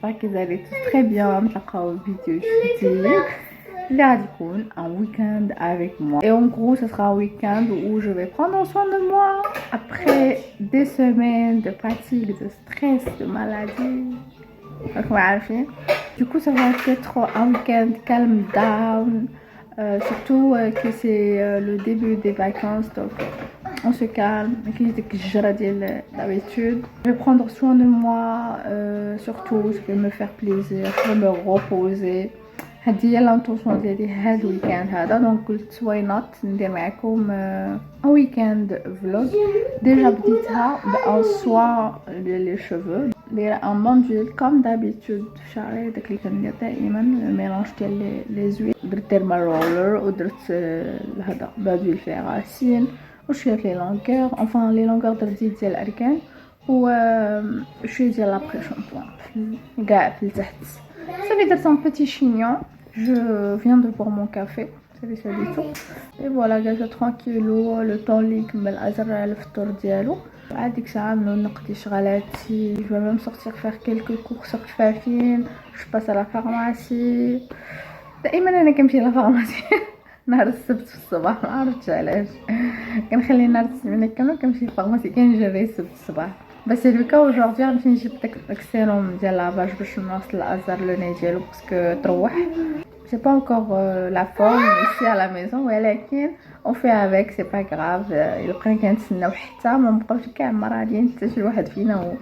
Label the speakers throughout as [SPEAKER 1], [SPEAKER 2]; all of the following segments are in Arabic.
[SPEAKER 1] j'espère que vous allez tous très bien. نتلاقاو فيديو جديد اللي غادي يكون un week-end avec moi. Et en gros, ce sera un week-end où je vais prendre soin de moi après des semaines de fatigue, de stress, de maladie. Donc, du coup, ça va être un week-end calme down. Surtout que c'est le début des vacances, donc on se calme. D'habitude, je vais prendre soin de moi, surtout je vais me faire plaisir, je vais me reposer. هذه هي الانتونسيون ديالي هذا الويكاند هذا. دونك قلت واي نوت ندير معكم ويكاند فلوج. ديجا بديتها بان سوا لي شوفو، دايره ان بونديل كوم دابيتود في شعري، داك اللي كندير دائما ميلونج ديال لي زويل. درت ديرما رولر ودرت هذا بادويل فيه غاسين وشويه لي لونغور، انفان لي لونغور درت زيت ديال الاركان وشويه ديال لابري شامبوان كاع في التحت. صافي درت un petit chignon. Je viens de boire mon café, c'est du tout. Et voilà, جالسه tranquillou le temps اللي يكمل ازرع الفطور ديالو. عاد ديك الساعه من نقضي شغلاتي. Je vais même sortir faire quelques courses خفافين. Je passe à la pharmacie. دائما انا كنمشي للفارماسي نهار السبت في الصباح، ما عرفتش علاش كنخلي نهار السمانه كامله كنمشي للفارماسي كنجري السبت الصباح. بس لوكا اوجوردي غنمشي نجيب داك السيروم ديال لافاج باش نوصل الازر لو ني ديالو باسكو تروح. j'ai pas encore la forme ici à la maison ولكن on fait avec, c'est pas grave. الا بقينا كنتسناو حتى ما بقاوش كاع مرضين حتى شي واحد فينا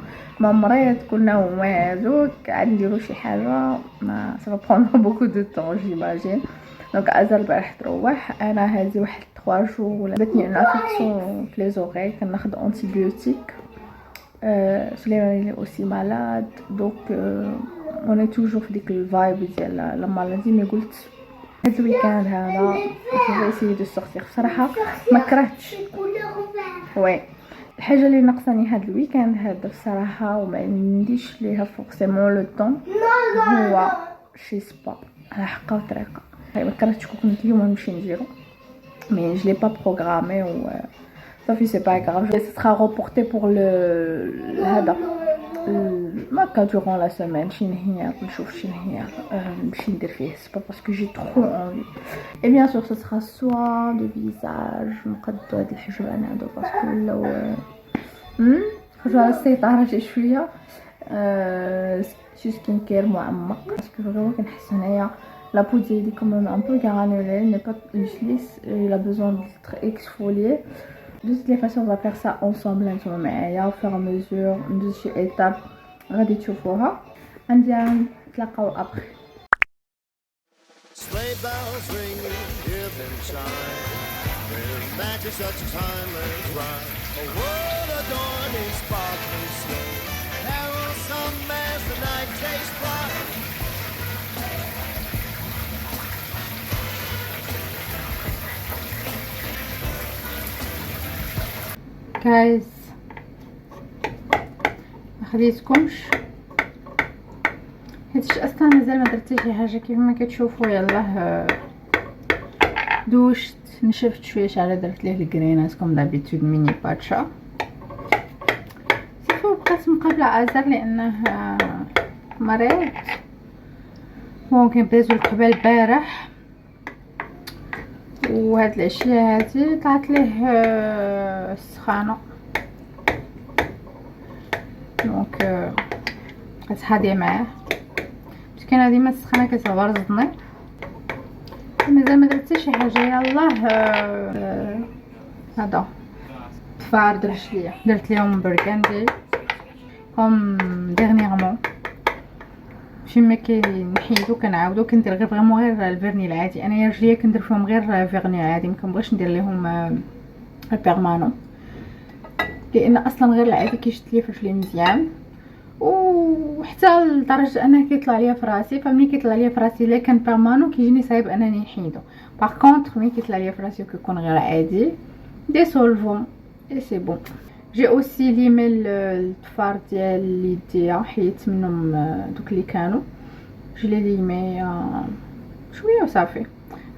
[SPEAKER 1] ما مريض، كلنا هما هذوك عاد نديرو شي حاجه ما ça va prendre beaucoup de temps j'imagine. دونك ازر البارح تروح، انا هذه واحد 3 جور ولا باتني اون انفيكسيون في لي زوري كناخذ انتيبيوتيك. Suleiman il est aussi malade, donc on est toujours في ديك الفايب ديال لا مالادي. مي قلت هذا الويكاند هذا je vais essayer de sortir. بصراحه ما كرهتش، وي الحاجه اللي ناقصاني هذا الويكاند هذا بصراحه وما عنديش ليها فورسيمون لو طون هو شي سبا على حقه وطريقه. ما كرهتش كنت اليوم نمشي نديرو مي je l'ai pas programmé ou صافي سي با غراف. ce sera reporté pour le هذا ما كا durant la semaine. شي نهار نشوف شي نهار نمشي ندير فيه سبا باسكو جي trop envie. et bien sûr ce sera soin de visage. نقدو هاد الحجبان هادو باسكو ولاو خرجوا على السيطره شي شويه. شي سكين كير معمق باسكو فريمون كنحس هنايا la peau ديالي كومون un peu granulée, n'est pas lisse, il a besoin d'être exfolié. De toutes les façons on va faire ça ensemble انتما معايا au fur et à mesure. ندوز شي ايتاب غادي تشوفوها. عندي نتلاقاو ابري. Sleigh bells ringing, hear them chime. When back to such a timeless rhyme. A world adorning, sparkling snow. Carol some as the night takes flight. جايز ما خديتكمش حيتاش اصلا مازال ما درت شي حاجه كيف ما كتشوفوا. يلاه دوشت نشفت شويه شعري، درت ليه الكرينات كوم دابيتود ميني باتشا. صافي بقيت مقابله ازر لانه مريض. ممكن بديتو القبل البارح وهاد العشيه هادي طلعت ليه السخانه، دونك غتحاضي معاه مسكينه. ديما السخانه كتغرزني. مازال ما درت حتى شي حاجه. يلاه هذا الضفار د رجليا درت ليهم بركاندي كوم ديرنييرمون. فيما كنحيدو كنعاودو كندير غير فريمون غير الفيرني العادي. انا رجليا كندير فيهم غير فيرني عادي، مكنبغيش ندير ليهم البيرمانون لان اصلا غير العادي كيشد لي في رجلي مزيان، وحتى لدرجه انه كيطلع ليا في راسي. فملي كيطلع ليا في راسي الا كان بيرمانون كيجيني صعيب انني نحيدو. باغ كونطخ ملي كيطلع ليا في راسي وكيكون غير عادي ديسولفون اي سي بون. جي اوسي ليميل الضفار ديال يديا حيت منهم دوك اللي كانوا جلي ليمي شويه وصافي.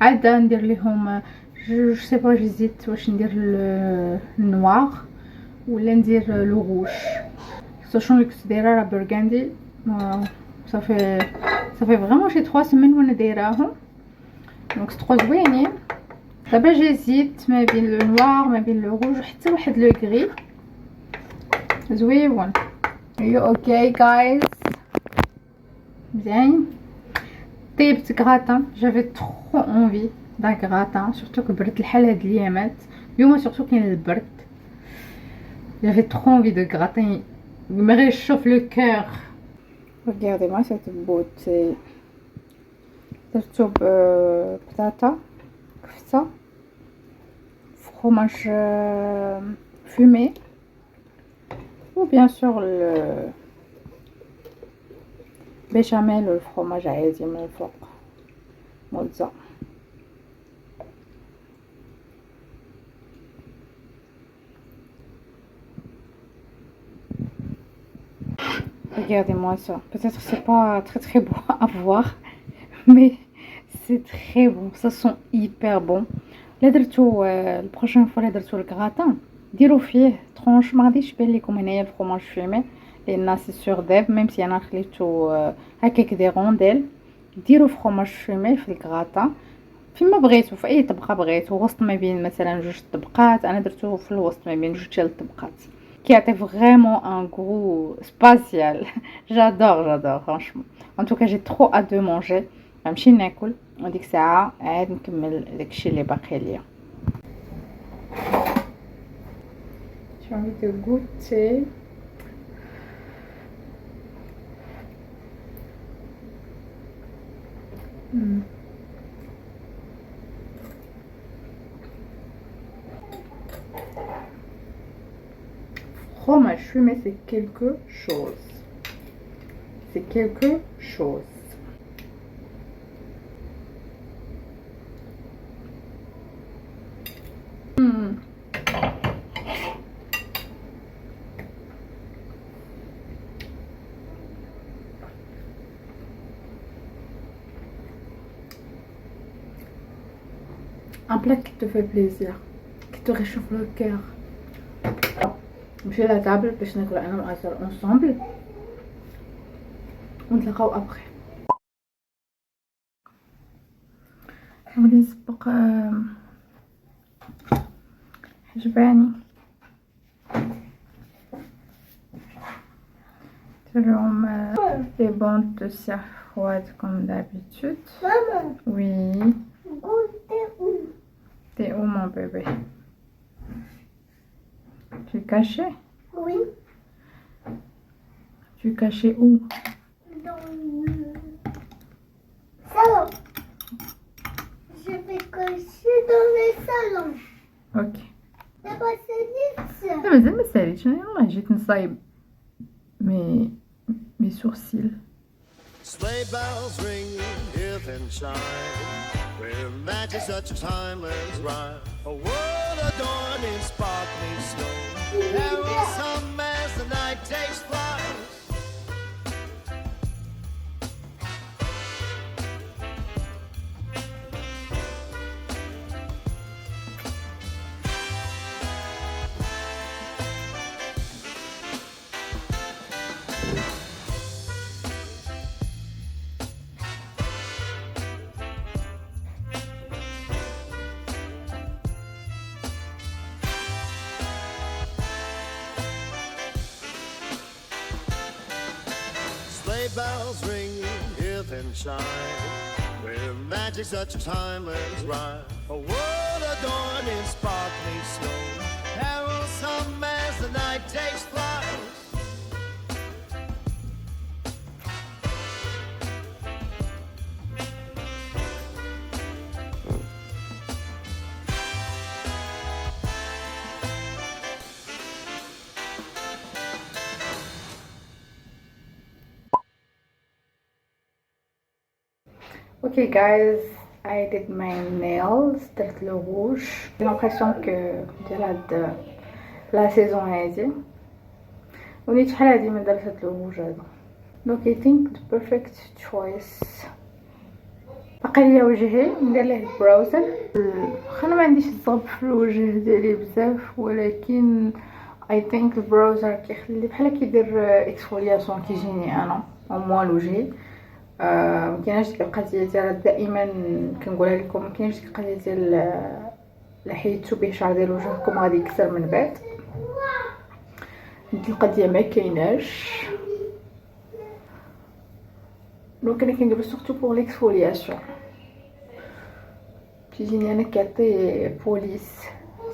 [SPEAKER 1] عاد ندير ليهم جو سي با جيزيت واش ندير النوار ولا ندير لو روج. شنو اللي كنت دايره راه برغاندي صافي فريمون شي 3 سيمين وانا دايراهم، دونك ترو زوينين. دابا جيزيت ما بين لو نوار ما بين لو روج حتى واحد لو غري زويون. ايوا اوكي جايز مزيان. طيبت غراتان، جافي ترو اونفي دان غراتان، سورتو كبرت الحال هاد الايامات، اليوم سورتو كاين البرد. جافي ترو اونفي دو غراتان me réchauffe le cœur. Regardez-moi cette beauté. درتو بطاطا كفته، fromage fumé ou bien sûr le béchamel ou le fromage عادي من الفوق موزع. Regardez-moi ça. Peut-être c'est pas très beau à voir, mais c'est très bon. Ça sent hyper bon. لا درتو البروشين فوا لا درتو الكغاتان ديروا فيه طرونش، ما غاديش يبان لكم هنايا الفرomاج فيمي لان سي سور ديب، ميم سي انا خليتو هكاك دي رونديل. ديروا فرomاج فيمي في الكغاتان فيما بغيتو، في اي طبقه بغيتو، وسط ما بين مثلا جوج طبقات، انا درتو في الوسط ما بين جوج ديال الطبقات، كيعطي فريمون ان غرو سباسيال. جادور فرانشمون. ان توكا جي ترو ا دو مونجي، غنمشي ناكل وديك الساعه عاد نكمل داكشي اللي باقي ليا. J'ai envie de goûter. Fromage fumé, c'est quelque chose. C'est quelque chose. Un plat qui te fait plaisir, qui te réchauffe le cœur. نمشي à la table باش ناكل انا وعسل ensemble ونتلاقاو ابري. غادي نسبق حجباني درهم les bandes de cire froide comme d'habitude. Maman. Oui. T'es où mon bébé? Tu es caché? Oui. Tu es caché où? Dans le salon. Je vais cacher dans le salon. Ok. دابا ساليت. لا مازال ما ساليتش، انا يلاه جيت نصايب مي سورسيل. Sleigh bells ring, earth and shine. We're magic such a timeless rhyme. A world adorned in sparkling snow. There is some as the night takes flight. Sleigh bells ring, earth and shine. We're magic such a timeless rhyme. A world adorned in sparkling snow. Carol some as the night takes flight. Okay guys, I did my nails, درت le rouge. J'ai l'impression que ديال هاد la saison هادي وليت شحال هادي من درت هاد le rouge هذا. Donc I think the perfect choice. باقي ليا وجهي ندير ليه البراوزر. انا ما عنديش الصبر في الوجه ديالي بزاف، ولكن I think البراوزر كيخلي بحال كيدير اكسفولياسيون كيجيني انا. او موان لوجي. مكايناش ديك القضيه ديال دائما كنقولها لكم، مكايناش ديك القضيه ديال لا حيدتو به شعر ديال وجهكم غادي يكسر من بعد. ديك القضيه ما كايناش. دونك انا كنديرو سورتو بور ليكسفولياسيون، كيجيني انا كيعطي بوليس،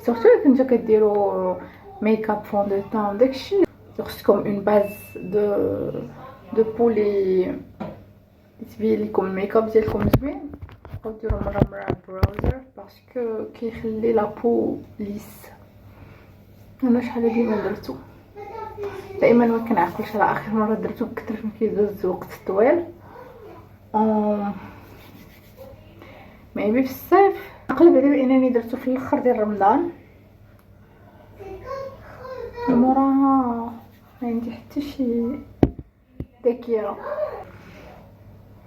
[SPEAKER 1] سورتو الا كنتو كديرو ميك اب فون دو طون داكشي. خصكم اون باز دو بولي تبين لكم الميك اب ديالكم زوين. ديروا مره البراوزر باسكو كيخلي لا بو ليس. انا شحال هادي ما درتو، دائما ما كنعقلش على اخر مره درتو بكثر ما كيدوز وقت طويل. ميبي في الصيف اقلب على بانني درتو في الاخر ديال رمضان، موراها ما عندي حتى شي ذاكره.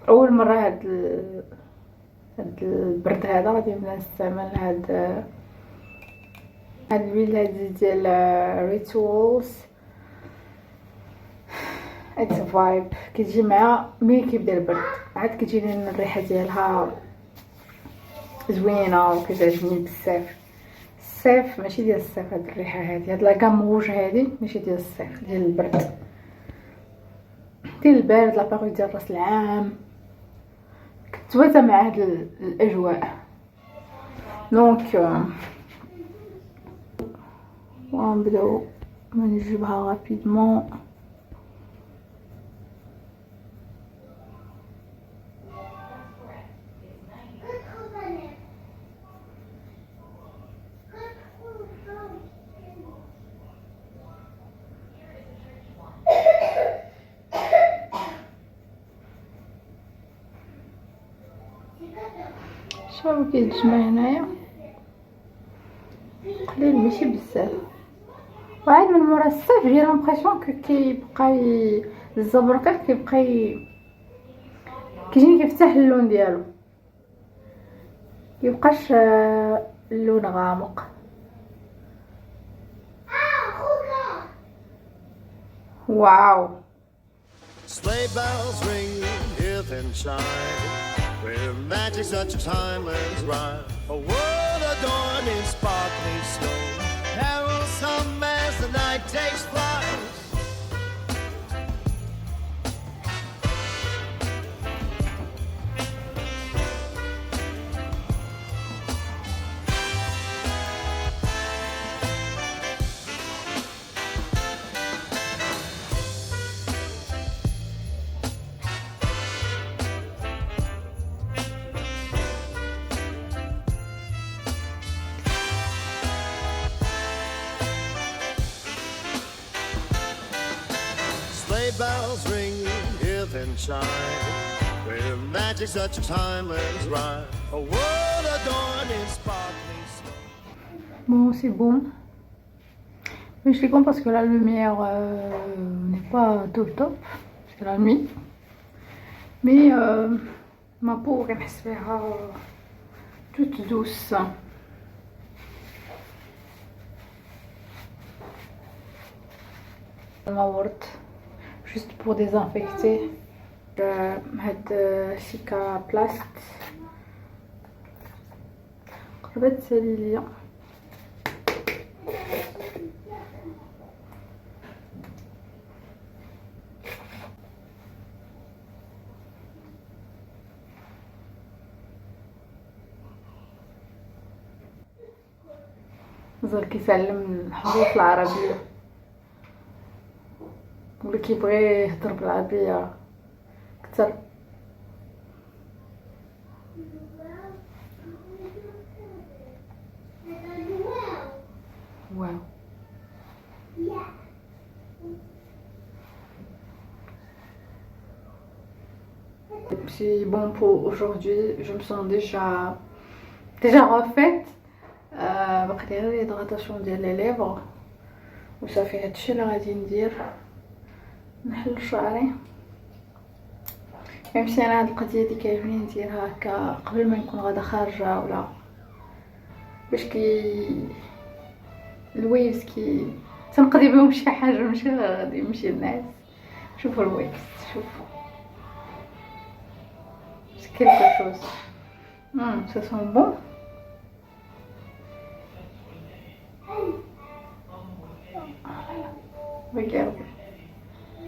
[SPEAKER 1] اول مره هاد البرد هذا غادي نبدا نستعمل هاد البلاد ديال ريتوالز. اتس فايب كتجي مع ملي كيبدا البرد، عاد كتجيني الريحه ديالها زوينه وكتعجبني بزاف. الصيف ماشي ديال الصيف هاد الريحه هادي، هاد لاكاموج هادي ماشي ديال الصيف، ديال البرد، ديال البرد. لاباغي ديال راس العام كتوازى مع هاد الاجواء. دونك ونبداو نجيبها رابيدمون. شوفوا كيتجمع هنايا قليل ماشي بزاف، وعاد من مورا الصيف جي لامبريسيون كيبقى الزبرقيق كيجيني كيفتح اللون ديالو، كيبقاش اللون غامق. واو. Sleigh bells ring, hear them chime, with magic such a timeless rhyme. A world adorned in sparkling snow, carols hum as the night takes flight. Sleigh bells ring, hear them chime, with magic such a timeless rhyme. A world adorned in sparkling snow. Bon, c'est bon. Mais je les compte parce que la lumière n'est pas top, c'est la nuit. Mais ma peau restera toute douce. Ma word. Juste pour désinfecter هاد شيكا بلاست قربت تسالي ليا. زول كيسلم الحروف العربيه واللي كيبغي يهضر بالعربيه اكثر. واو. C'est bon pour aujourd'hui, je me sens déjà refaite. باقي غير الهيدراتاسيون ديال لي ليفر وصافي. هادشي اللي غادي ندير، نحل شعري. ميمشي انا هاد القضيه دي كيعجبني نديرها هكا قبل ما نكون غادا خارجه، ولا باش الويفز تنقضي بهم شي حاجه، ماشي غادي نمشي للناس. شوفوا الويفز، شوفوا quelque chose. Ça sent bon. Regardez.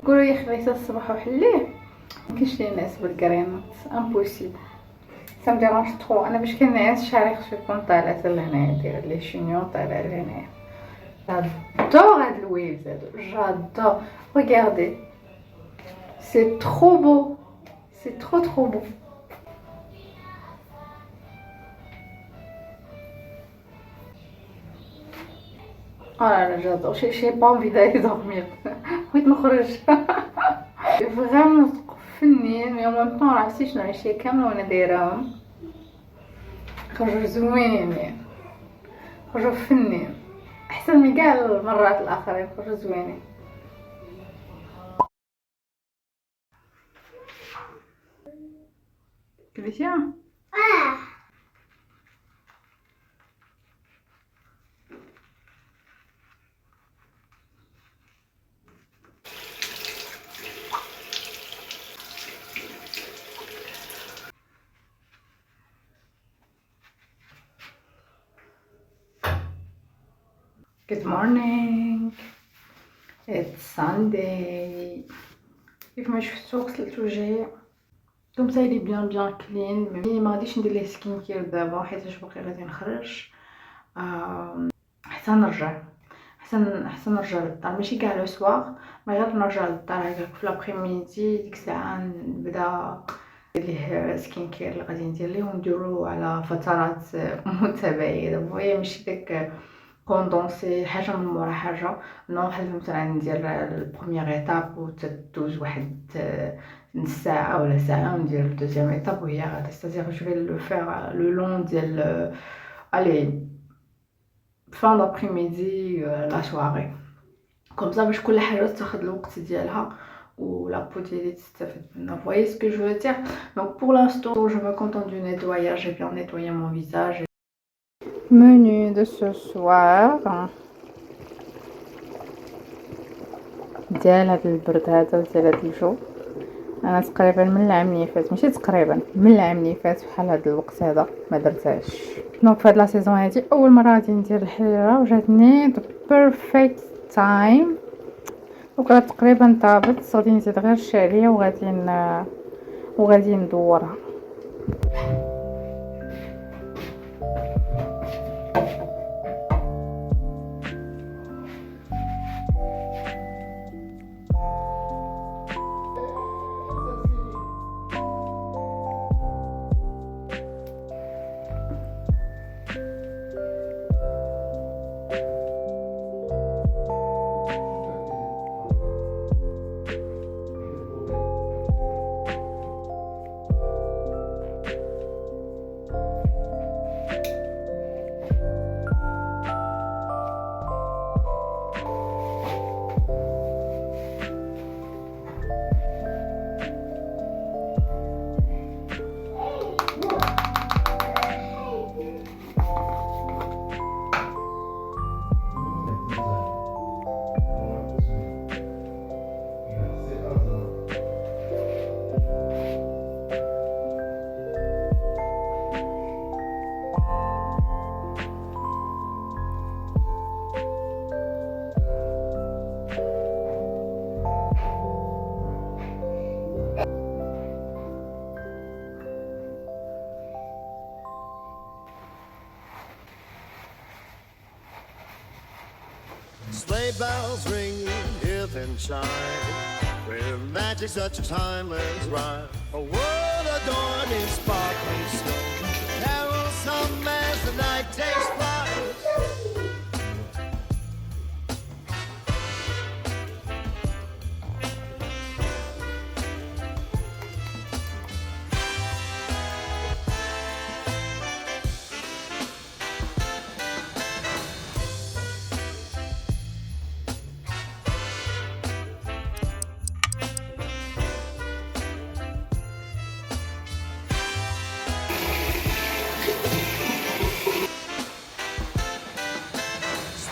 [SPEAKER 1] قولوا يا خبيثة الصباح وحليه مكاينش لي ناس بالكريمات امبوسيبل. ça me dérange trop. انا باش كنعس شعري خصو يكون طالع حتى لهنايا، ندير لي شينيون طالع لهنايا. j'adore هاد الويفز هادو، j'adore. regardez c'est trop beau, c'est trop beau. Oh là là, j'adore. J'ai pas envie d'aller dormir. بغيت نخرج. فريمون فنين، مي اون ميم طون راسي شنو العشيه كامله وانا دايراهم. خرجوا زوينين، خرجوا فنين، احسن من كاع المرات الاخرين، خرجوا زوينين. كليتيها؟ Good morning. It's Sunday. كيف ما شفتو غسلت وجهي كوم سا لي بيان كلين، مي ما غاديش ندير ليه سكين كير دابا حيت باقي غادي نخرج. حتى نرجع حسن نرجع للدار، ماشي كاع لو سواغ، ما غير نرجع للدار هكاك في لابريميدي. ديك الساعه نبدا ندير ليه سكين كير اللي غادي ندير ليه، ونديرو على فترات متباعده. فهي ماشي داك كوندونسي حاجه من مورا حاجه. نو بحال مثلا ندير البروميير ايتاب وتدوز واحد نص ساعه ولا ساعه، وندير الدوزيام ايتاب وهي غادا. ستازير جو في لو فير لو لون ديال الي فان دابريميدي لا سواري، كوم سا باش كل حاجه تاخذ الوقت ديالها ولا بو ديالي تستافد منها. Vous voyez ce que je veux dire? Donc pour l'instant, je me contente du nettoyage. J'ai bien nettoyé mon visage. Menu de ce soir ديال هاد البرد هذا وديال هاد الجو. انا تقريبا من العام اللي فات، ماشي تقريبا من العام اللي فات بحال هاد الوقت هذا ما درتهاش. دونك في هاد لا سيزون هادي اول مره غادي ندير الحريره وجاتني بيرفكت تايم. دونك تقريبا طابت، غادي نزيد غير الشعريه وغادي ندورها.
[SPEAKER 2] Sleigh bells ring, hear them chime, with magic such a timeless rhyme. A world adorned in sparkling snow, carols sung as the night takes flight.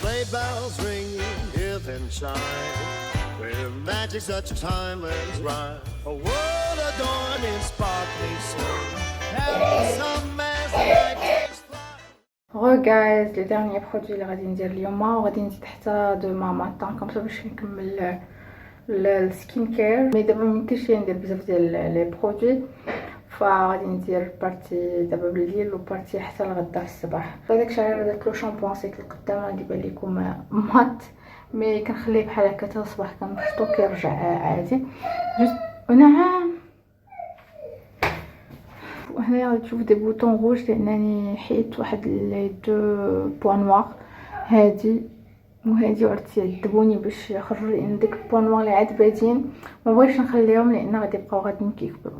[SPEAKER 2] Sleigh bells ring, hear them chime, with magic such a timeless rhyme. A world adorned in sparkling snow,
[SPEAKER 1] الوغ جايز لي ديرني برودوي اللي غادي ندير اليوم، وغادي نزيد حتى دوما ماتان كومسا باش نكمل السكين كير. مي دابا ميمكنش ليا ندير بزاف ديال لي برودوي، فغادي ندير بارتي دابا بالليل وبارتي حتى الغدا في الصباح. هذاك الشعر درت له شامبو سيك القدام غادي يبان لكم مات، مي كنخليه بحال هكا حتى الصباح كنشطو كيرجع عادي. جوست ونعم هنايا غادي تشوف دي بوطون روج لانني حيت واحد لي دو بوان نوار هادي وهادي وعرفت يعذبوني باش يخرجوا، لان ديك البوان نوار اللي عاد بادين ما بغيتش نخليهم لان غادي يبقاو غادي كيكبروا،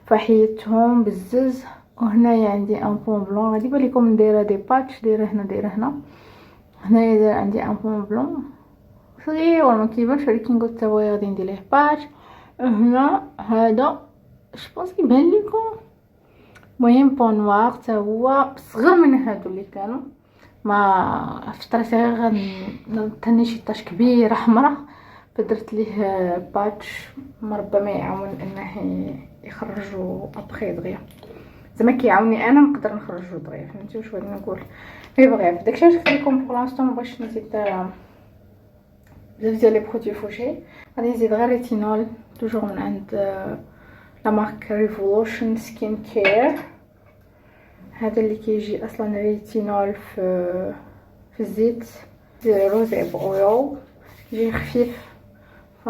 [SPEAKER 1] فحيدتهم بزز. وهنايا عندي ان بون بلون غادي يبان لكم دايره دي باتش، دايره هنا دايره هنا. هنايا داير عندي ان بون بلون صغير وما كيبانش، ولكن قلت هو غادي ندير ليه باتش. هنا هذا جوبونس كيبان لكم مهم بون نوار حتى هو صغر من هادو اللي كانوا، ما فترة غنتني شي طاش كبيره حمراء فدرت ليه باتش، ربما يعاون انه يخرجوا ابخي دغيا، زعما كيعاوني انا نقدر نخرجوا دغيا، فهمتي واش بغيت نقول. مي بغيت داكشي شفت لكم بور لانستون، مبغيتش نزيد بزاف ديال لي برودوي فوشي. غادي نزيد غير ريتينول توجور من عند لا مارك ريفولوشن سكين كير. هذا اللي كيجي اصلا ريتينول في الزيت ديال روزي اويل، يجي خفيف. ف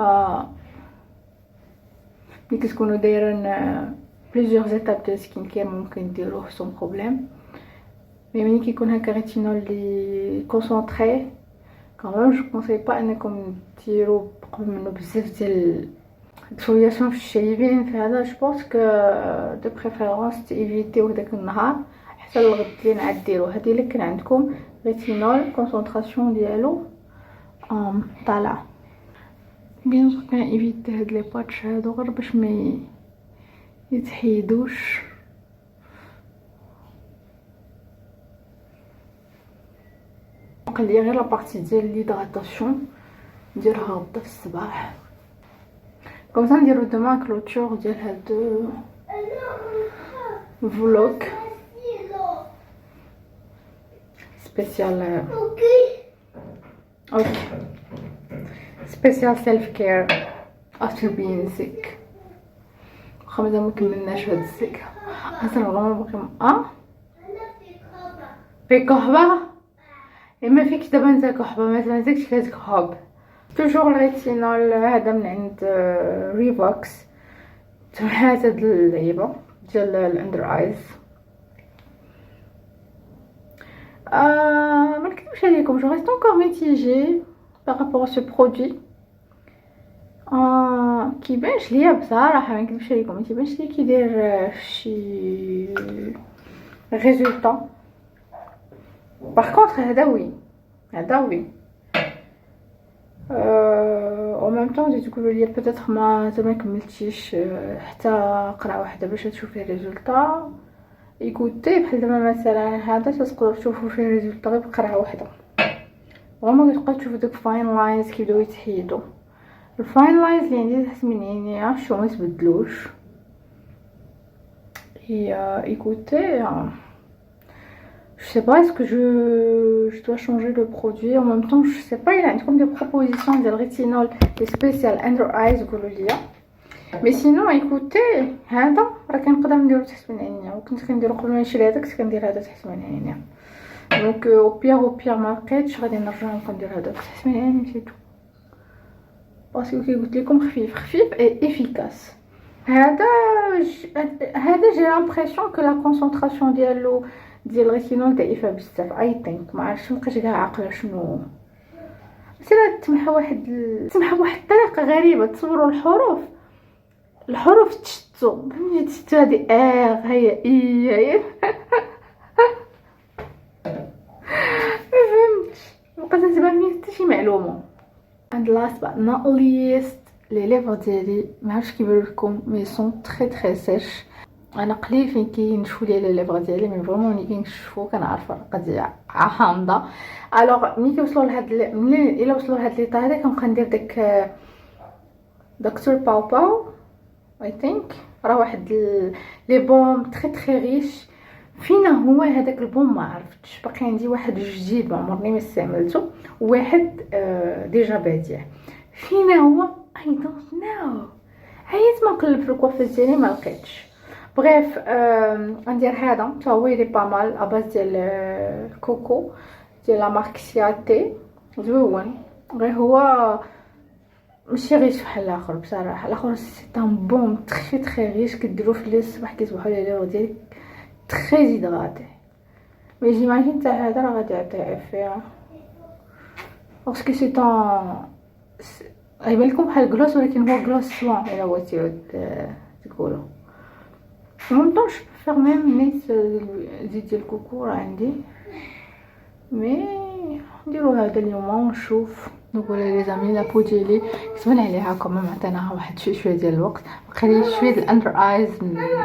[SPEAKER 1] ملي كتكونوا دايرين بليزيور زيتاب ديال سكين كير ممكن ديروه سون بروبليم، مي ملي كيكون هكا ريتينول لي كونسونطري كمان جو كونساي با انكم ديروا قبل منه بزاف ديال الفولياسيون في الشايبين. في هذا جو بونس كو دو بريفيرونس تيفيتيو داك النهار حتى الغد اللي نعاد ديروه. هذه اللي كان عندكم ريتينول كونسونطراسيون ديالو طالع بيان سور. كان ايفيتي هاد لي باتش هادو غير باش ما يتحيدوش. قال لي غير لابارتي ديال ليدغاتاسيون نديرها غدا في الصباح كومسا نديرو دوما كلوتور ديال هاد فلوغ سبيسيال. اوكي سبيسيال سيلف كير افتر بين سيك. واخا مازال مكملناش هاد السيك اصلا فريمون باقي في كحبه اما فيك دابا انت كحبه ما زدتش هاد كحب. توجور الريتينول هذا من عند ريبوكس، هاد اللعيبه ديال الاندر ايز. ما نكذبش عليكم جو ريست انكور ميتيجي بارابور سو برودوي. كيبانش ليا بصراحه ما نكذبش عليكم، ما كيبانش ليا كيدير شي ريزولطا. باغ كونطخ هذا وي هذا وي او ميم طون جيت تقولوا لي بيتيتر ما كملتيش حتى قرعه واحده باش تشوفي ريزولطا. ايكوتي بحال دابا مثلا هذا تقدروا تشوفوا فيه ريزولطا غير بقرعه واحده، فريمون كتبقاو تشوفوا دوك فاين لاينز كيبداو يتحيدوا. الفاين لاينز اللي عندي تحت من عينيا شو ما تبدلوش. هي ايكوتي je sais pas est-ce que je dois changer le produit en même temps. Je sais pas, il y a comme des propositions de rétinol spécial under eyes قولوا لي. mais sinon écoutez هذا راه كنقدر نديرو تحت من عينيا، وكنت كنديرو قبل ما نشري هذاك كنت كندير هذا تحت من عينيا. دونك او بيغ ما لقيتش غادي نرجع نبقى ندير هذاك تحت من عينيا سيتو، باسكو كي قلت لكم خفيف اي افيكاس. هذا جي لامبريسيون كو لا كونسونطراسيون ديالو ديال الريتينول ضعيفه بزاف. اي ثينك ما عرفتش مابقيتش كاع عاقله شنو تسمح واحد الطريقه غريبه. تصوروا الحروف تشتو فهمتي، تشتو هذه هي هي فهمتش مابقيت نتبع فيه حتى شي معلومه. and last but not least لي ليفر ديالي ما عرفتش كيبانوا لكم مي سون تري سيش. انا قليل فين كينشفوا لي لي ليفر ديالي، مي فريمون ملي كينشفوا كنعرف القضيه عامده. الوغ ملي كيوصلوا لهاد الا وصلوا لهاد ليطا هذا كنبقى ندير داك دكتور باو اي ثينك راه واحد لي بوم تري ريش فينا هو هذاك البون ما عرفتش، باقي عندي واحد جديد ما عمرني ما استعملته، وواحد ديجا بديع. فينا هو I don't know. عييت ما نقلب في الكوافيس ديالي ما لقيتش. بغيف ندير هذا تا هو لي با مال اباز ديال كوكو ديال لا مارك سياتي، زوين غير هو ماشي غيش بحال الاخر بصراحه. الاخر سي ان بون تري غيش كديرو في الليل الصباح كيصبحوا ليه لي ديالك تري زيدغاتي. مي جيماجين تاع هذا راه غادي يعطي فيها باسكو سي ان غيبان لكم بحال كلوس ولكن هو كلوس سوان الا بغيتيو تقولوا. مونطون جو فير ميم نيت زيت ديال الكوكو راه عندي، مي نديرو هذا اليوم ونشوف. نقول لي زامي لابو ديالي كتبان عليها كوم عطيناها واحد شويه ديال الوقت، بقى لي شويه ديال الاندر ايز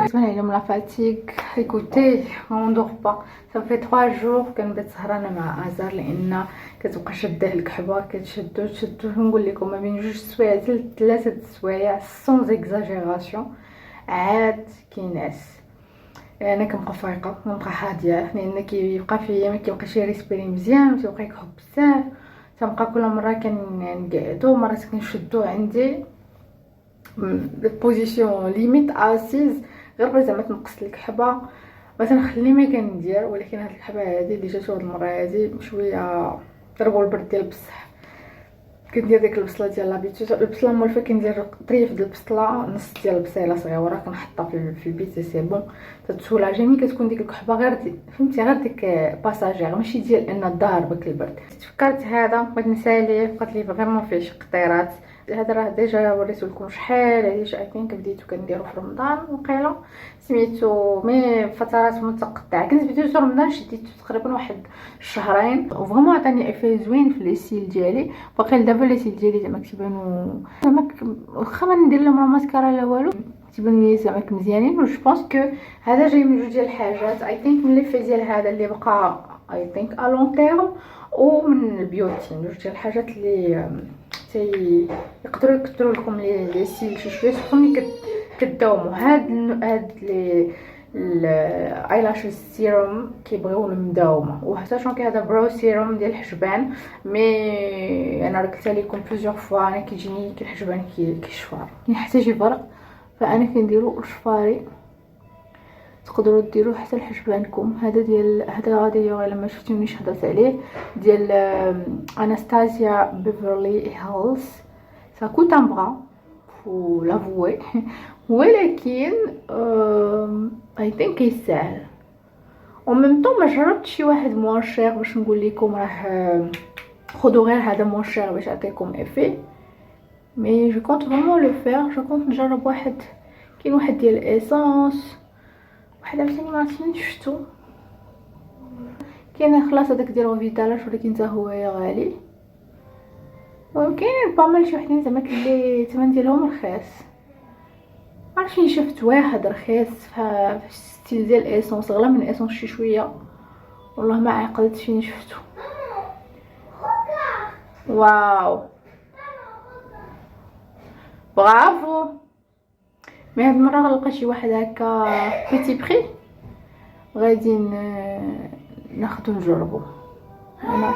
[SPEAKER 1] كتبان عليهم لا فاتيغ. ايكوتي اون دور با صافي 3 جور كنبات سهرانه مع ازار لان كتبقى شاده الكحبه كتشدو نقول لكم ما بين 2 سوايع حتى 3 سوايع سون اكزاجيراسيون. عاد كيناس انا كنبقى فايقه كنبقى هاديه لان كيبقى فيا ما كيبقاش يريسبيري مزيان وتيبقى يكحب بزاف. تنبقى كل مره كنقعدو مرات كنشدو عندي بوزيسيون ليميت اسيز غير باش زعما تنقص الكحبه ما تنخلي ما كندير. ولكن هاد الكحبه هادي اللي جات هاد المره هادي شويه ضربوا البرد ديال بصح. كندير ديك البصله ديال لابيتوت البصله مولفه كندير طريف ديال البصله نص ديال البصيله صغيره كنحطها في البيت سي بون تتسولاجيني. كتكون ديك الكحبه غير فهمتي غير ديك باساجير ماشي ديال ان ضاربك البرد. تفكرت هذا بغيت نساليه بقات لي فريمون فيه قطيرات. هذا راه ديجا وريتو لكم شحال هادي اي ثينك بديتو كنديرو في رمضان وقيله سميتو مي فترات متقطعه. كنت بديت في رمضان شديتو تقريبا واحد شهرين وفريمون عطاني افي زوين في لي سيل ديالي. باقي دابا لي سيل ديالي زعما كيبانو زعما واخا ما ندير لهم ماسكارا لا والو تيبان لي زعما مزيانين. و جو بونس كو هذا جاي من جوج ديال الحاجات. اي ثينك من لي في ديال هذا اللي بقى اي ثينك ا لون تيرم ومن البيوتين جوج ديال الحاجات اللي يقدروا يكثروا لكم لي سيل شويه سخوني كداوموا. هاد لي الايلاش سيروم كيبغيو المداومه وحتى شنو هذا براو سيروم ديال الحجبان. مي انا قلت لكم بليزيور فوا انا كيجيني الحجبان كيشفار كيحتاج يبرق فانا كنديرو الشفاري. تقدروا ديروا حتى لحجبانكم. هذا ديال هذا غادي غير لما شفتونيش هضرت عليه ديال اناستازيا بيفرلي هيلز. سا كوت ان برا فو لافوي ولكن اي ثينك يستاهل. و ميم طون ما جربت شي واحد موان شير باش نقول لكم راه خذوا غير هذا موان شير باش يعطيكم افي. مي جو كونت فريمون لو فير. جو كونت نجرب واحد كاين واحد ديال ايسونس واحد عاوتاني ما عرفتش شفتو كاين خلاص هذاك ديال فيتالاش ولكن حتى هو غالي. وكاين بامال شي وحدين زعما اللي الثمن ديالهم رخيص. عرفتش فين شفت واحد رخيص في ستيل ديال ايسونس غلا من ايسونس شي شويه والله ما عقلت فين شفتو. واو برافو. مي هاد المره غنلقى شي واحد هكا بيتي بري غادي ناخذو نجربو بنات.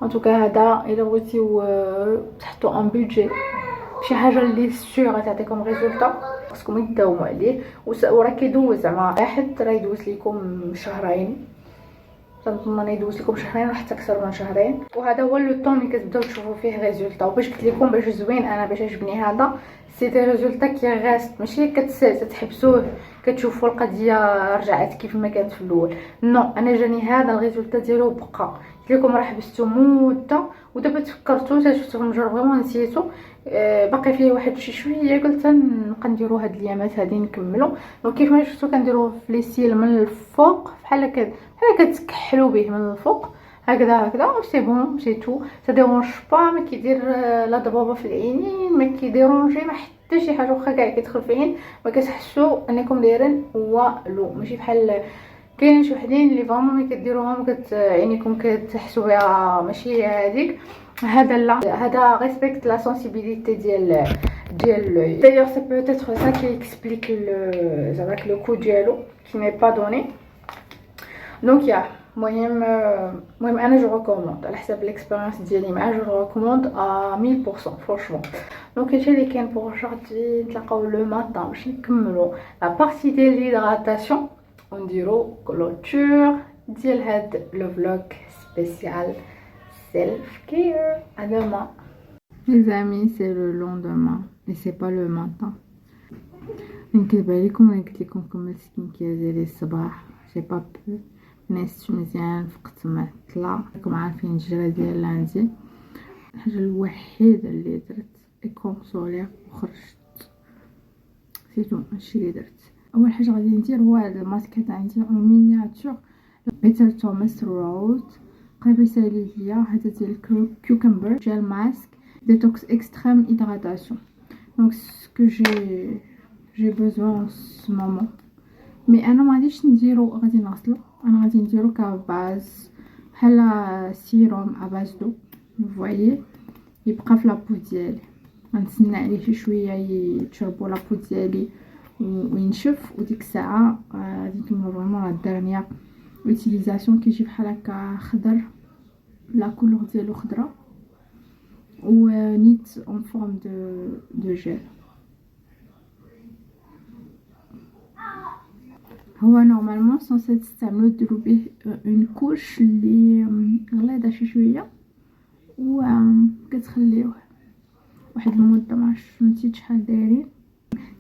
[SPEAKER 1] ان توكا هذا الا بغيتيو تحطو ان بودجي شي حاجه اللي سيغ تعطيكم ريزولطا خصكم تداوموا عليه. وراه كيدوز زعما واحد راه يدوز لكم شهرين تنظن يدوز لكم شهرين وحتى اكثر من شهرين. وهذا هو لو طون اللي كتبداو تشوفوا فيه ريزولطا. وباش قلت لكم باش زوين انا باش عجبني هذا سي دي ريزولطا كي غاست ماشي كتحبسوه كتشوفوا القضيه رجعت كيف ما كانت في الاول. نو انا جاني هذا الريزولطا ديالو بقى. قلت لكم راه حبستو مده ودابا تفكرتو شفتو نجرب فريمون نسيتو باقي فيه واحد شي شويه قلت نبقى نديرو هاد الايامات هادي نكملو. دونك كيف ما شفتو كنديروه في لي سيل من الفوق بحال كتكحلوا به من الفوق هكذا سي بون سي تو. سا ديرونج با ما كيدير لا ضبابه في العينين ما كيديرونجي ما حتى شي حاجه واخا كاع كيدخل في العين ما كتحسوا انكم دايرين والو. ماشي بحال كاين شي وحدين اللي فريمون ملي كديروهم عينيكم كتحسوا بها ماشي هذيك. هذا لا هذا ريسبكت لا سنسيبيليتي ديال دايوغ سي بوتيتر سا كي اكسبليك زعما لو كو ديالو كي ني با دوني. دونك يا المهم انا جو ريكوموند على حسب الاكسبيريونس ديالي معاه، جو ريكوموند 1000% فرانشمون. دونك هادشي اللي كاين بوغ جوردي. نتلاقاو لو ماتان باش نكملو لا بارتي ديال ليدغاتاسيون ونديرو كلوتور ديال هاد لو فلوغ سبيسيال سيلف كير. À demain. Les amis, c'est le lendemain et c'est pas le matin. نكذب عليكم انا قلت لكم كملت سكين كير ديالي الصباح، جي با بو نعست مزيان، فقت معطله. راكم عارفين الجرا ديال لاندي. الحاجه الوحيده اللي درت كونسولير وخرجت، سيتو هادشي اللي درت. اول حاجه غادي ندير هو هاد الماسك هذا عندي اون مينياتور بيتر توماس روت قريب يسالي ليا. هذا ديال كوكمبر جيل ماسك détox extrême hydratation. Donc ce que j'ai besoin en ce moment. Mais انا ما غاديش نديرو غادي نغسلو، انا غادي نديرو كباز بحال سيروم اباز دو فوايي يبقى في لابو ديالي. غنتسنى عليه شي شويه يتشربو لابو ديالي وينشف، وديك الساعه غادي نكملو فريمون لا ديرنيير اوتيليزاسيون. كيجي بحال هكا خضر، لا كولور ديالو خضره ou nit en forme de gel. هو نورمالمون سونسي تستعملو ديرو به اون كوش اللي غليظه شي شويه و كتخليوه واحد المده، ما عرفتش نسيت شحال دايرين.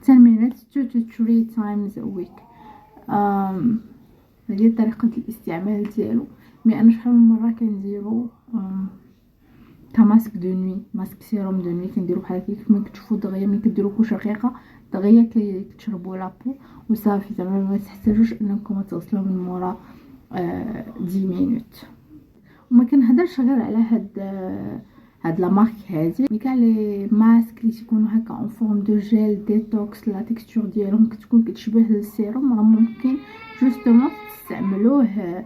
[SPEAKER 1] 10 minutes 2 to 3 times a week. هذه طريقه الاستعمال ديالو. مي انا شحال من مره كنديرو كماسك دو نوي، ماسك سيروم دو نوي كنديرو بحال هكا كيما كتشوفوا دغيا ملي كديرو كوش رقيقه دغيا كتشربوا لابو وصافي. زعما ما تحتاجوش انكم تغسلوه من مورا 10 مينوت. وما كنهضرش غير على هاد لا مارك هادي، مي كاع لي ماسك اللي تكونوا هكا اون فورم دو جيل ديتوكس لا تيكستور ديالهم كتكون كتشبه السيروم، راه ممكن جوستومون تستعملوه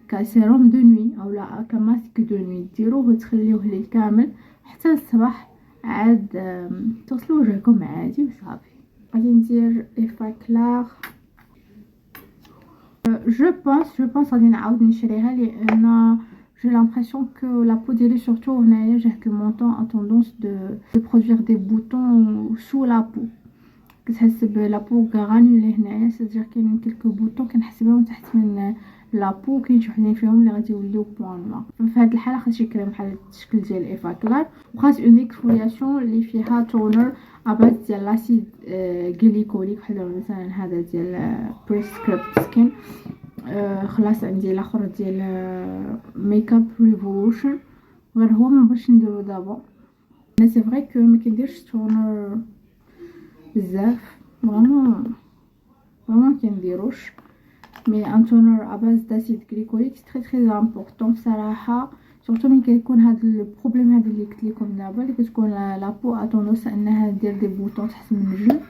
[SPEAKER 1] كسيروم دو نوي او لا كماسك دو نوي. ديروه وتخليوه ليل كامل حتى الصباح، عاد تغسلوا وجهكم عادي وصافي. غادي ندير ايفا كلار. جو بونس غادي نعاود نشريها لان j'ai l'impression que la peau ديالي surtout هنايا جاه que mon temps a tendance de produire des boutons sous la peau. كتحس بلا بو غرانولي هنايا، سيدير كاين كلكو بوطون كنحس بهم تحت من لابو، كاين شي وحدين فيهم اللي غادي يوليو بوان. ففي هاد الحاله خاص شي كريم بحال الشكل ديال ايفا كلار، وخاص اون اكسفولياسيون اللي فيها تونر اباز ديال لاسيد غليكوليك بحال مثلا هذا ديال بريسكريبت سكين. خلاص عندي الاخر ديال ميك اب ريفولوشن، غير هو ما باش نديرو دابا. انا سي فري كو ما كنديرش تونر بزاف، فريمون كنديروش. مي ان تونر اباز داسيد غليكوليك تري تري امبورطون بصراحه، سورتو ملي كيكون هاد البروبليم هذا اللي قلت لكم دابا، اللي كتكون لابو اتونوس انها دير دي بوطون تحت من الجلد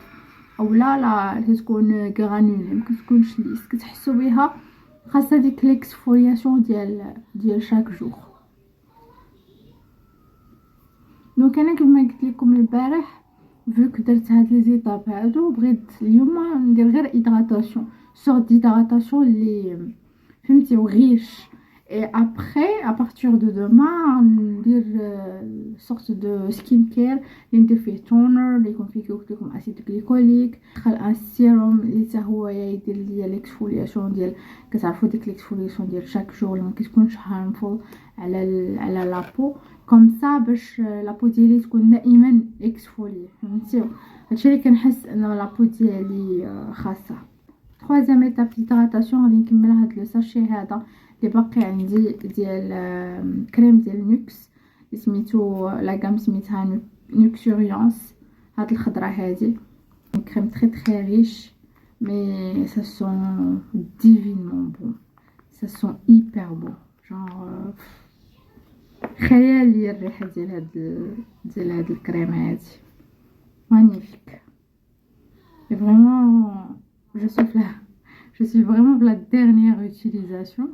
[SPEAKER 1] او لا كتكون غرانولي ما كتكونش ليس، كتحسوا بها. خاصه ديك ليكسفولياسيون ديال شاك جور. دونك انا كما قلت لكم البارح فوك درت هاد لي زيتاب هادو، بغيت اليوم ندير غير هيدراتاسيون، سورت ديدراتاسيون اللي فهمتي وغيش. اي ابري ا بارتير دو دوما ندير سورت دو سكين كير اللي ندير فيه تونر اللي يكون فيه قلت لكم اسيد غليكوليك، دخل ان سيروم اللي حتى هو يدير ليا ليكسفولياسيون ديال، كتعرفوا ديك ليكسفولياسيون ديال شاك جور اللي ما كتكونش هارمفول على لابو كوم سا، باش لابو ديالي تكون دائما اكسفولي. فهمتيو هادشي اللي كنحس ان لابو ديالي خاصه. troisième étape d'hydratation غادي نكمل هاد لو ساشي هذا اللي باقي عندي ديال كريم ديال نوكس سميتو لا غام سميتها نوكسوريونس. هاد الخضره هادي كريم تري تري ريش مي ça sent divinement bon, ça sent hyper bon, genre خياليه الريحه ديال هاد الكريم هادي مانيفيك. فريمون je suis vraiment la dernière utilisation.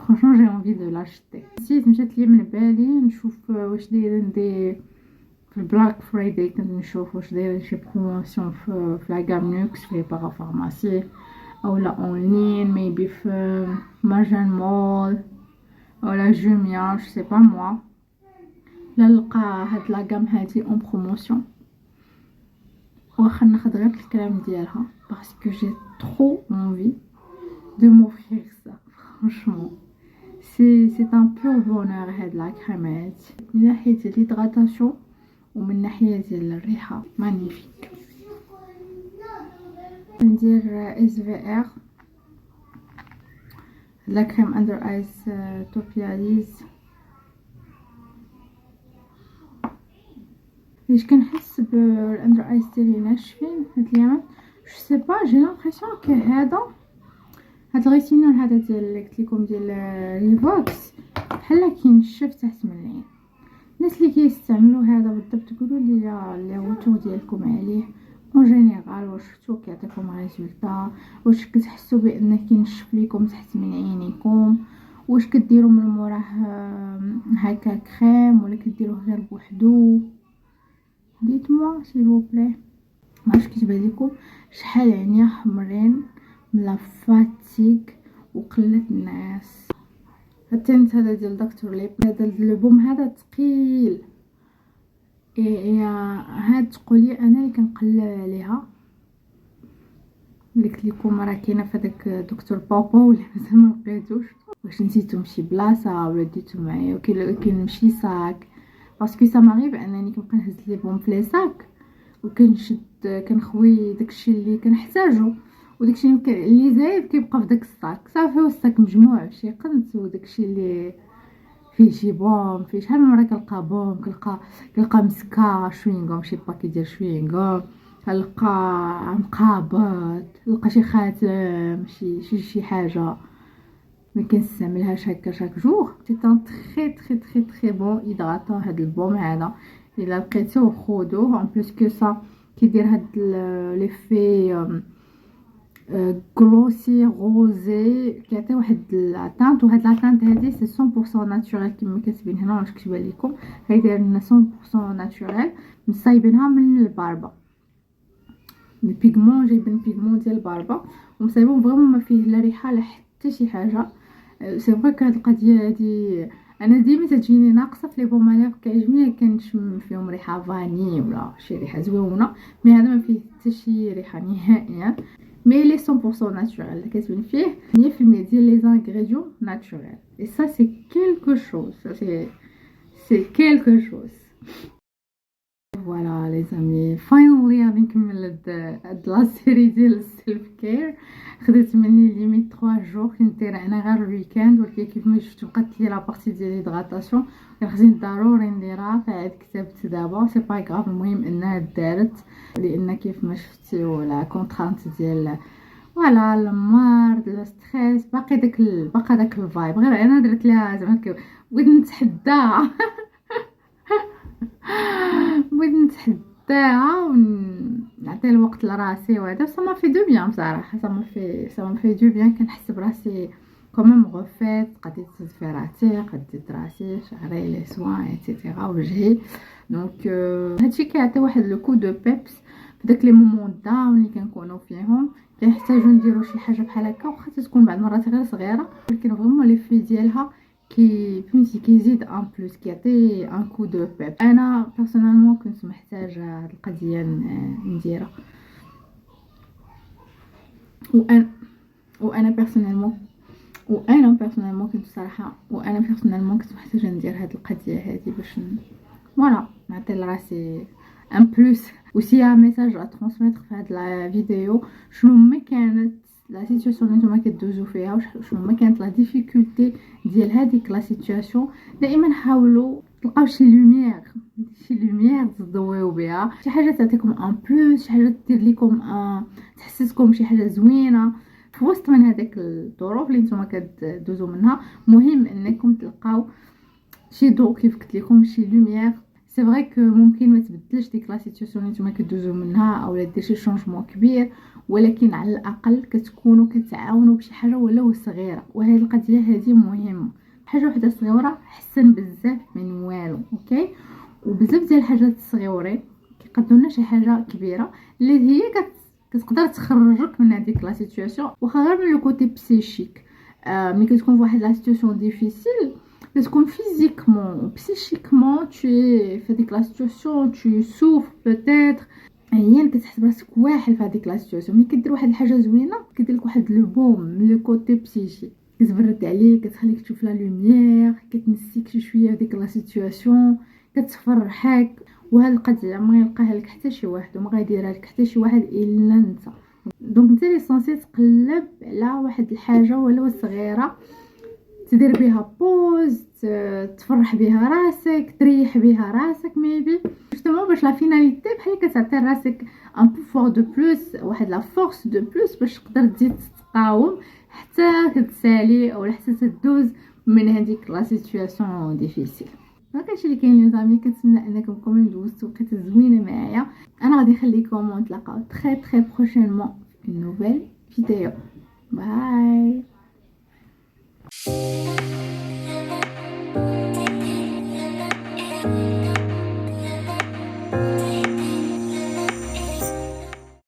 [SPEAKER 1] Franchement j'ai envie de l'acheter. نسيت مشات لي من بالي نشوف واش دايرين دي في البلاك فرايداي، كنت نشوف واش دايرين شي بروموسيون في لا غام نوكس في بارافارماسي او لا اونلاين ميبي في مارجان مول ولا جوميا جو سي با موا، لا نلقى هاد لاغام هادي اون بروموسيون. واخا ناخد غير الكلام ديالها باسكو جي ترو انفي دو موفرير سا فرانشمون. سي ان بيور بونور هاد لا كريم هادي من ناحية ديال ليدغاتاسيون ومن ناحية ديال الريحة مانيفيك. ندير اس في ار لا كريم اندر ايز توبياليز. ليش كنحس بالاندر ايز ديالي ناشفين هاد اليومين جو سي با جي لامبرسيون كو هاد الغيتينول هذا ديال اللي قلت لكم ديال ريفوكس بحال كينشف تحت من العين. الناس اللي كيستعملوا هذا بالضبط قولوا لي لي روتور ديالكم عليه اون جينيرال، واش شفتو كيعطيكم ريزولطا، واش كتحسوا بانه كينشف ليكم تحت من عينيكم، واش كديروا من موراه هكا كريم ولا كديروه غير بوحدو. ديت موا سيل فو بلي. ما عرفتش كيتبان لكم شحال عينيا حمرين من لا فاتيك وقله النعاس. التنت هذا ديال دكتور ليب هذا البوم هذا ثقيل. يا هاد تقولي انا اللي كنقلب عليها قلت لكم راه كاينه في هذاك دكتور بابا ولا مازال ما لقيتوش، واش نسيتو شي بلاصه ولا ديتو معايا وكاين شي صاك باسكو سا ماريف انني كنبقى نهز لي بوم في لي صاك وكنشد كنخوي داكشي اللي كنحتاجو وداكشي اللي زايد كيبقى في داك الصاك صافي. والصاك مجموع شي قنت وداكشي اللي فيه شي بوم فيه شحال من مره كنلقى بوم كنلقى مسكه شوينغوم شي باكي ديال شوينغوم كنلقى مقابض نلقى شي خاتم شي حاجه ما كنستعملهاش هكا شاك جور. سي ان تري تري تري تري بون هيدراتون هاد البوم هذا الا لقيتوه خذوه. ان بليس كو سا كيدير هاد ليفي غلوسي روزي كيعطي واحد لاطانت، وهاد لاطانت هادي سي 100% ناتوريل كما كتبين هنا واش كتبان لكم هاي داير لنا 100% ناتوريل مصايبينها من الباربه البيغمون جايبين البيغمون ديال الباربه ومصايبون فريمون ما فيه لا ريحه لا حتى شي حاجه. سي فري هاد القضيه هادي انا ديما تجيني ناقصه في لي بومالير كيعجبني كنشم فيهم ريحه فاني ولا شي ريحه زويونه مي هذا ما فيه حتى شي ريحه نهائيا مي لي 100% ناتوريل كتبين فيه 100% ديال لي زانغريديون ناتوريل اي سا سي كيلكو شوز سي كيلكو شوز. فوالا لي زامي فاينلي غادي نكمل هاد لا سيري ديال السيلف كير. خديت مني ليميت 3 جور كندير انا غير الويكاند ولكن كيف ما شفتوا بقات لي لا بارتي ديال ليدغاتاسيون خصني ضروري نديرها فعاد كتبت دابا سي با غاف. المهم انها دارت لان كيف ما شفتوا لا كونترانت ديال فوالا المرض لا ستريس باقي داك الفايب غير انا درت لها زعما بغيت نتحداها بغيت نتحداها ونعطي الوقت لراسي وهذا سما في دو بيان بصراحه سما في دو بيان. كنحس براسي كوميم غوفيت قديت في راسي قديت راسي شعري لي سوان ايتترا وجهي دونك هادشي كيعطي واحد لو كو دو بيبس في داك لي مومون داون اللي كنكونوا فيهم كنحتاجو نديرو شي حاجه بحال هكا واخا تكون بعض المرات غير صغيره ولكن فريمون لي في ديالها فهمتي كيزيد ان بلوس كيعطي ان كو دو بيب. انا بيرسونيلمون كنت محتاجه هاد القضيه نديرها وانا بيرسونيلمون كنت صراحه كنت محتاجه ندير هاد القضيه هادي باش فوالا نعطي لراسي ان بلوس. وسي ميساج ا ترانسميتر في هاد لا فيديو شنو ما كانت لا سيتوياسيون اللي نتوما كدوزو فيها شنو ما كانت لا ديفيكولتي ديال هذيك لا سيتوياسيون دائما حاولوا تلقاو شي لوميير تضويو بها شي حاجه تعطيكم ان بلوس شي حاجه دير لكم تحسسكم شي حاجه زوينه في وسط من هذاك الظروف اللي نتوما كدوزو منها. مهم انكم تلقاو شي ضوء كيف قلت لكم شي لوميير. سي فري كو ممكن ما تبدلش ديك لا سيتوياسيون اللي نتوما كدوزو منها او دير شي شونجمون كبير ولكن على الاقل كتكونوا كتعاونوا بشي حاجه ولو صغيره. وهذه القضيه هذه مهمه حاجه وحده صغيره حسن بزاف من والو اوكي. وبزاف ديال الحاجات الصغيورين كيقدوا لنا شي حاجه كبيره اللي هي كتقدر تخرجك من هذيك لا سيتوياسيون، واخا غير من لو كوتي بسيشيك. ملي كتكون فواحد لا سيتوياسيون ديفيسيل كتكون فيزيكمون بسيشيكمون في هذيك لا سيتوياسيون سوف بوتيتر، يعني كتحس براسك واحد في هذيك لا سيتوياسيون. ملي كدير واحد الحاجه زوينه كدير لك واحد لو بوم من لو كوتي بسيشي، كتبرد عليك، كتخليك تشوف لا لوميير، كتنسيك شويه هذيك لا سيتوياسيون، كتفرحك. وهاد القضيه ما يلقاها لك حتى شي واحد، وما غيديرها لك حتى شي واحد الا انت. دونك انت لي سونسي تقلب على واحد الحاجه ولو صغيره تدير بها بوز، تفرح بها راسك، تريح بها راسك ميبي جوستومون باش لا فيناليتي بحال كتعطي راسك ان بوفوار دو بلوس، واحد لا فورس دو بلوس باش تقدر تزيد تقاوم حتى تسالي او حتى تدوز من هذيك لا سيتوياسيون ديفيسيل. دونك هادشي اللي كاين لي زامي، كنتمنى انكم كومين دوزتوا وقت زوينه معايا. انا غادي نخليكم ونتلاقاو تري بروشينمون في نوفيل فيديو. باي.